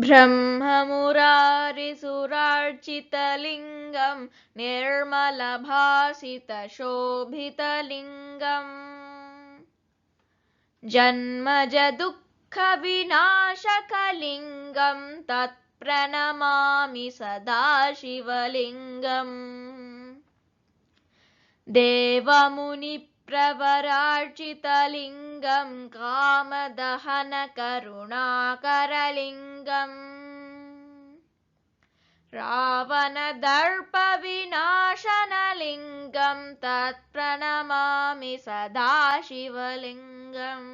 ब्रह्ममुरारिसुरार्चितलिङ्गं निर्मलभासितशोभितलिङ्गम् जन्मजदुःखविनाशकलिङ्गं तत्प्रणमामि सदा शिवलिङ्गम् देवमुनिप्रवरार्चितलिङ्गं कामदहनकरुणाकरलिङ्गम् रावणदर्पविनाशनलिङ्गं तत्प्रणमामि सदा शिवलिङ्गम्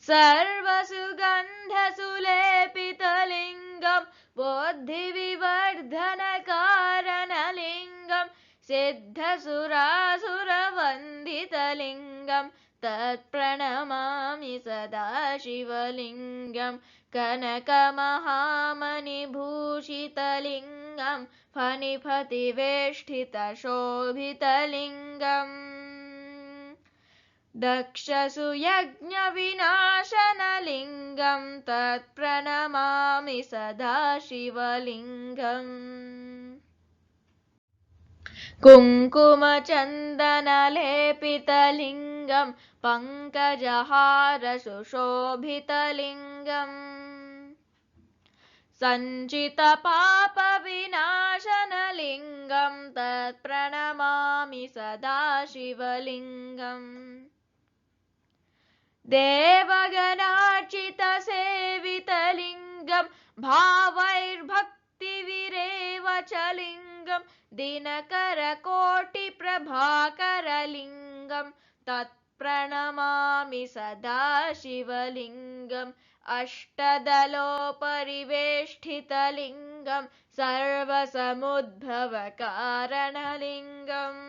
सर्वसुगन्धसुलेपितलिङ्गं बुद्धिविवर्धनकारणलिङ्गं सिद्धसुरासुरवन्दितलिङ्गं तत्प्रणमामि सदा शिवलिङ्गं कनकमहामणिभूषितलिङ्गं फणिपतिवेष्टितशोभितलिङ्गम् दक्षसुयज्ञविनाशनलिङ्गं तत्प्रणमामि सदा शिवलिङ्गम् कुङ्कुमचन्दनलेपितलिङ्गं पङ्कजहारसुशोभितलिङ्गम् सञ्चितपापविनाशनलिङ्गं तत्प्रणमामि सदा शिवलिङ्गम् देवगणार्चितसेवितलिङ्गं भावैर्भक्तिविरेवचलिङ्गं दिनकरकोटिप्रभाकरलिङ्गं तत्प्रणमामि सदा शिवलिङ्गम् अष्टदलोपरिवेष्टितलिङ्गं सर्वसमुद्भवकारणलिङ्गम्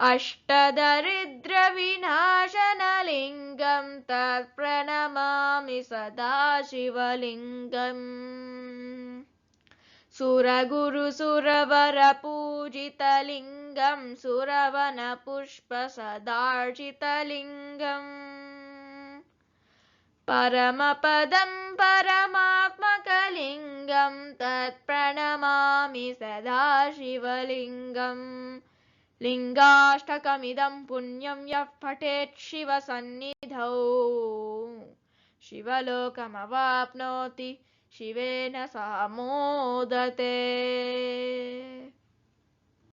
अष्टदरिद्रविनाशनलिङ्गं तत्प्रणमामि सदा शिवलिङ्गम् सुरगुरुसुरवरपूजितलिङ्गं सुरवनपुष्पसदार्चितलिङ्गम् परमपदं परमात्मकलिङ्गं तत्प्रणमामि सदा शिवलिङ्गम् लिङ्गाष्टकमिदं पुण्यं यः पठेत् शिवसन्निधौ शिवलोकमवाप्नोति शिवेन सह मोदते।